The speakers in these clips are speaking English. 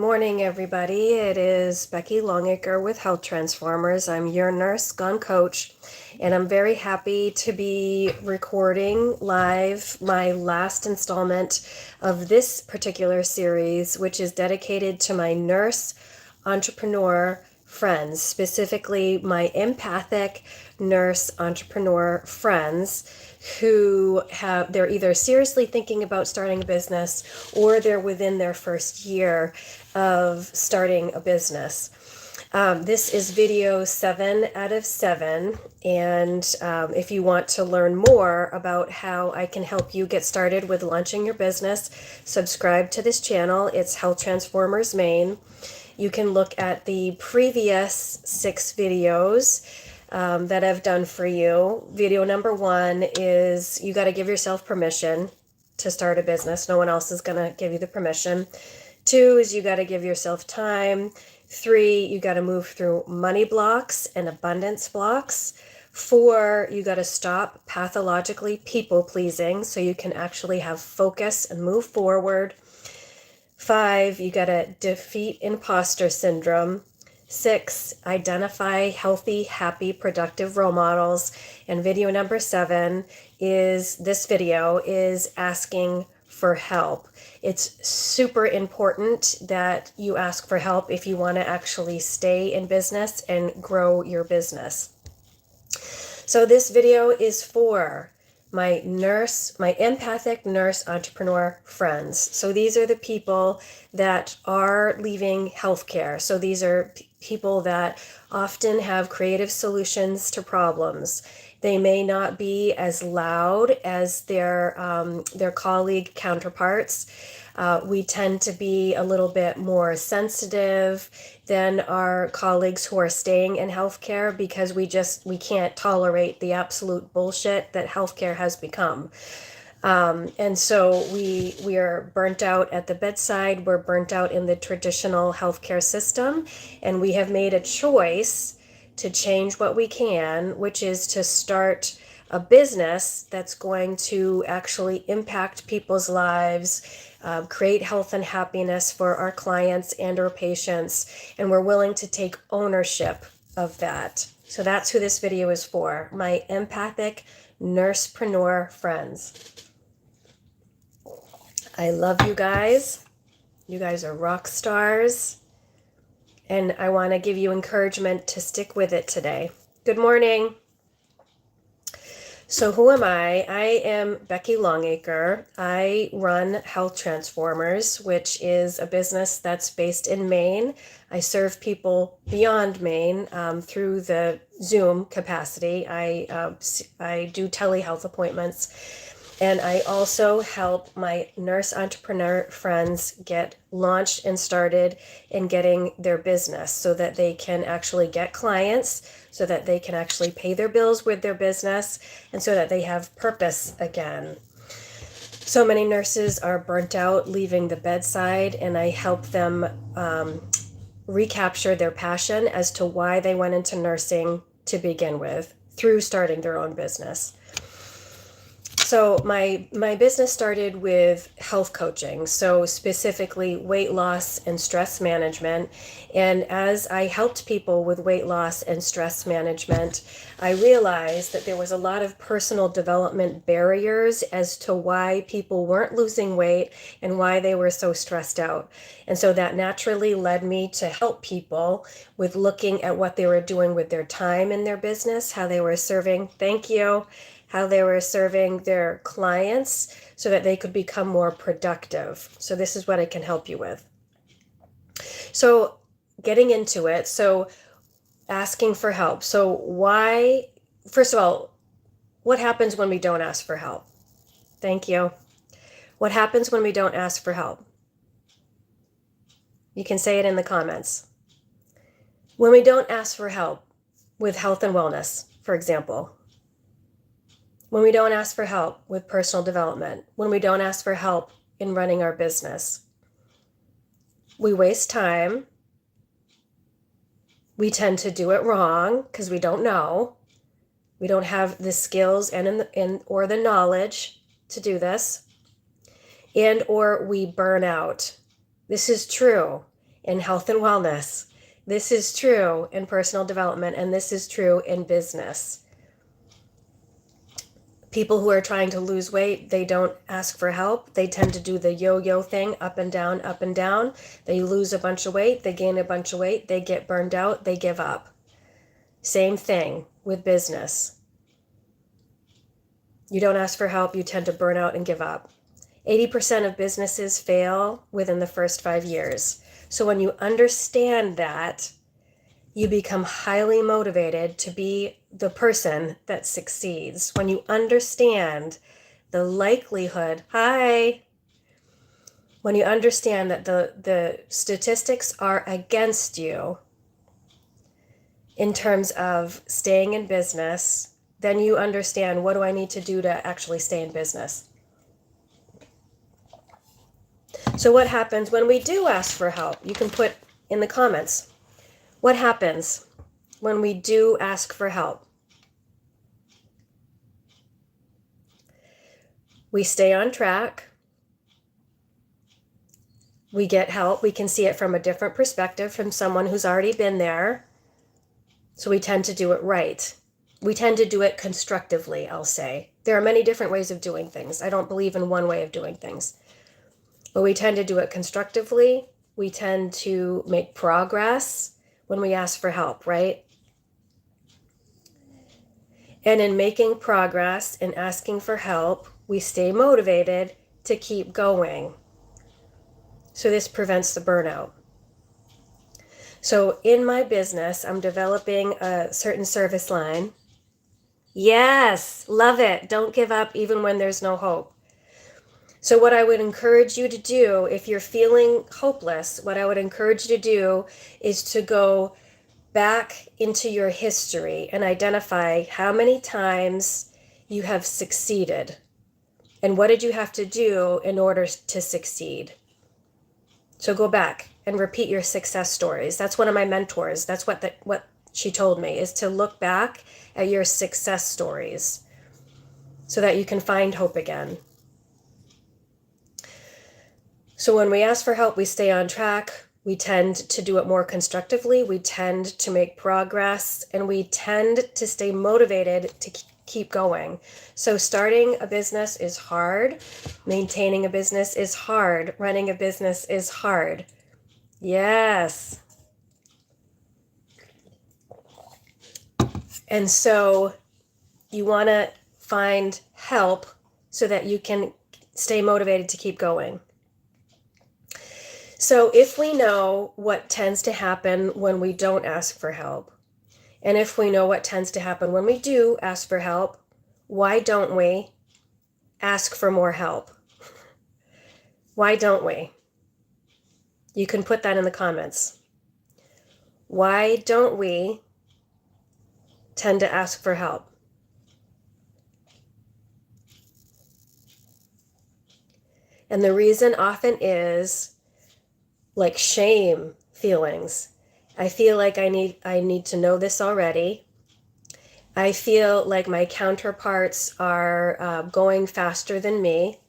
morning, everybody. It is Becky Longacre with Health Transformers. I'm your nurse gone coach, and I'm very happy to be recording live my last installment of this particular series, which is dedicated to my nurse entrepreneur friends, specifically my empathic nurse entrepreneur friends they're either seriously thinking about starting a business or they're within their first year of starting a business. This is video 7 out of 7, and if you want to learn more about how I can help you get started with launching your business, subscribe to this channel. It's Health Transformers Maine. You can look at the previous 6 videos that I've done for you. Video number 1 is you got to give yourself permission to start a business. No one else is going to give you the permission. 2 is you got to give yourself time. 3, you got to move through money blocks and abundance blocks. 4, you got to stop pathologically people pleasing so you can actually have focus and move forward. 5, you got to defeat imposter syndrome. 6, identify healthy, happy, productive role models. And video number 7 is this video is asking for help. It's super important that you ask for help if you want to actually stay in business and grow your business. So this video is for my empathic nurse entrepreneur friends. So these are the people that are leaving healthcare. So these are people that often have creative solutions to problems. They may not be as loud as their colleague counterparts. We tend to be a little bit more sensitive than our colleagues who are staying in healthcare because we can't tolerate the absolute bullshit that healthcare has become. And so we are burnt out at the bedside. We're burnt out in the traditional healthcare system, and we have made a choice to change what we can, which is to start a business that's going to actually impact people's lives, create health and happiness for our clients and our patients, and we're willing to take ownership of that. So that's who this video is for, my empathic nursepreneur friends. I love you guys. You guys are rock stars. And I want to give you encouragement to stick with it today. Good morning. So who am I? I am Becky Longacre. I run Health Transformers, which is a business that's based in Maine. I serve people beyond Maine through the Zoom capacity. I do telehealth appointments. And I also help my nurse entrepreneur friends get launched and started in getting their business so that they can actually get clients, so that they can actually pay their bills with their business, and so that they have purpose again. So many nurses are burnt out leaving the bedside, and I help them recapture their passion as to why they went into nursing to begin with through starting their own business. So my business started with health coaching, so specifically weight loss and stress management. And as I helped people with weight loss and stress management, I realized that there was a lot of personal development barriers as to why people weren't losing weight and why they were so stressed out. And so that naturally led me to help people with looking at what they were doing with their time in their business, how they were serving, how they were serving their clients so that they could become more productive. So this is what I can help you with. So getting into it, so asking for help. So why, first of all, what happens when we don't ask for help? Thank you. What happens when we don't ask for help? You can say it in the comments. When we don't ask for help with health and wellness, for example, when we don't ask for help with personal development, when we don't ask for help in running our business, we waste time. We tend to do it wrong because we don't know. We don't have the skills or the knowledge to do this. And or we burn out. This is true. in health and wellness. This is true in personal development, and this is true in business. People who are trying to lose weight, they don't ask for help. They tend to do the yo-yo thing, up and down, up and down. They lose a bunch of weight, they gain a bunch of weight, they get burned out, they give up. Same thing with business. You don't ask for help, you tend to burn out and give up. 80% of businesses fail within the first 5 years. So when you understand that, you become highly motivated to be the person that succeeds. When you understand the likelihood, when you understand that the statistics are against you in terms of staying in business, then you understand, what do I need to do to actually stay in business? So what happens when we do ask for help? You can put in the comments. What happens when we do ask for help? We stay on track. We get help. We can see it from a different perspective, from someone who's already been there. So we tend to do it right. We tend to do it constructively, I'll say. There are many different ways of doing things. I don't believe in one way of doing things. But we tend to do it constructively. We tend to make progress when we ask for help, right? And in making progress and asking for help, we stay motivated to keep going. So this prevents the burnout. So in my business, I'm developing a certain service line. Yes, love it. Don't give up even when there's no hope. So what I would encourage you to do, if you're feeling hopeless, what I would encourage you to do is to go back into your history and identify how many times you have succeeded and what did you have to do in order to succeed. So go back and repeat your success stories. That's one of my mentors. That's what she told me, is to look back at your success stories so that you can find hope again. So when we ask for help, we stay on track. We tend to do it more constructively. We tend to make progress, and we tend to stay motivated to keep going. So starting a business is hard. Maintaining a business is hard. Running a business is hard. Yes. And so you want to find help so that you can stay motivated to keep going. So if we know what tends to happen when we don't ask for help, and if we know what tends to happen when we do ask for help, why don't we ask for more help? Why don't we? You can put that in the comments. Why don't we tend to ask for help? And the reason often is like shame feelings. I feel like I need to know this already. I feel like my counterparts are going faster than me.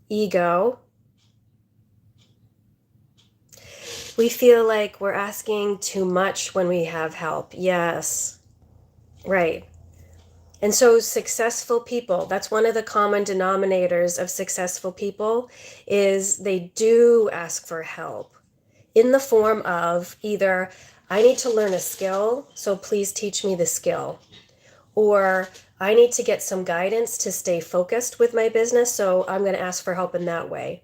Ego. We feel like we're asking too much when we have help. Yes, right. And so successful people, that's one of the common denominators of successful people, is they do ask for help in the form of either, I need to learn a skill, so please teach me the skill. Or I need to get some guidance to stay focused with my business, so I'm going to ask for help in that way.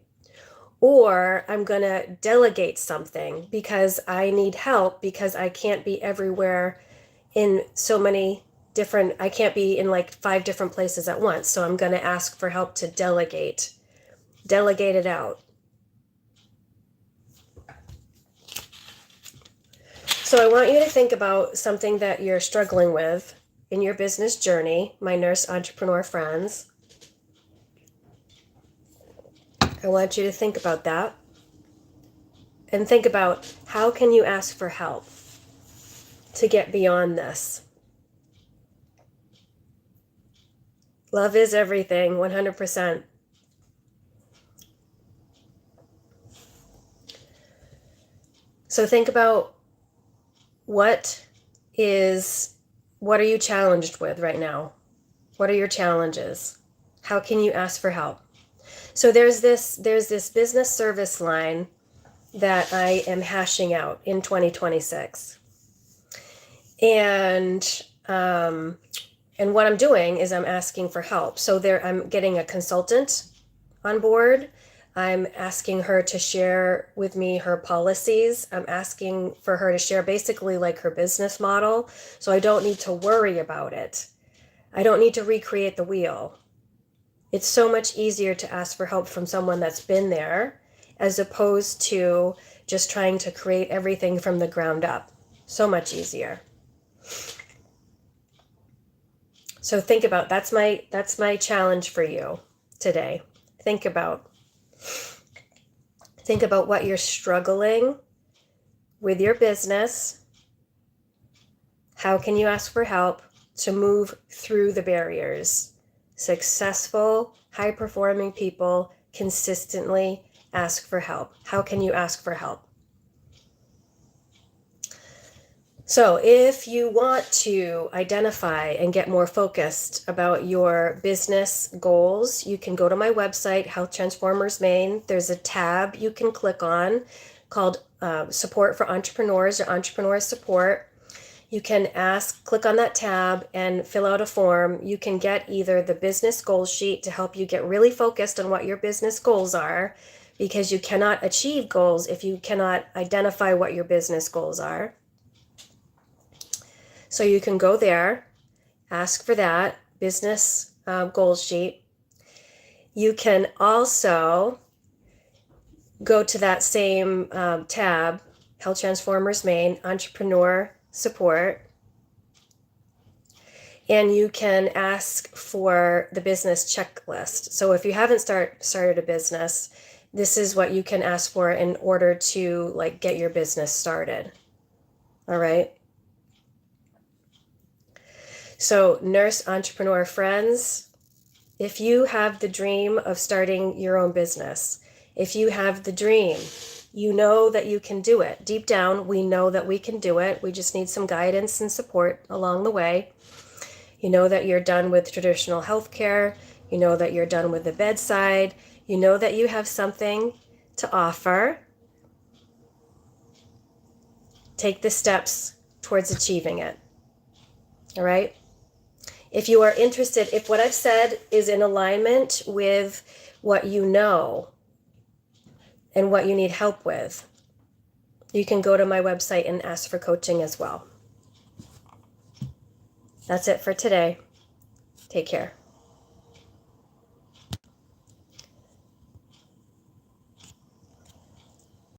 Or I'm going to delegate something because I need help because I can't be everywhere in so many different, I can't be in like 5 different places at once. So I'm going to ask for help to delegate it out. So I want you to think about something that you're struggling with in your business journey, my nurse entrepreneur friends. I want you to think about that and think about how can you ask for help to get beyond this. Love is everything, 100%. So think about what are you challenged with right now? What are your challenges? How can you ask for help? So there's this business service line that I am hashing out in 2026. And what I'm doing is I'm asking for help. So I'm getting a consultant on board. I'm asking her to share with me her policies. I'm asking for her to share basically like her business model. So I don't need to worry about it. I don't need to recreate the wheel. It's so much easier to ask for help from someone that's been there as opposed to just trying to create everything from the ground up. So much easier. So think about, that's my challenge for you today. Think about what you're struggling with your business. How can you ask for help to move through the barriers? Successful, high-performing people consistently ask for help. How can you ask for help? So if you want to identify and get more focused about your business goals, you can go to my website, Health Transformers Maine. There's a tab you can click on called Support for Entrepreneurs or Entrepreneur Support. You can click on that tab and fill out a form. You can get either the business goals sheet to help you get really focused on what your business goals are, because you cannot achieve goals if you cannot identify what your business goals are. So you can go there, ask for that business goals sheet. You can also go to that same tab, Health Transformers Maine, Entrepreneur Support, and you can ask for the business checklist. So if you haven't started a business, this is what you can ask for in order to get your business started. All right. So nurse entrepreneur friends, if you have the dream of starting your own business, if you have the dream, you know that you can do it. Deep down, we know that we can do it. We just need some guidance and support along the way. You know that you're done with traditional healthcare. You know that you're done with the bedside. You know that you have something to offer. Take the steps towards achieving it. All right? If you are interested, if what I've said is in alignment with what you know and what you need help with, you can go to my website and ask for coaching as well. That's it for today. Take care.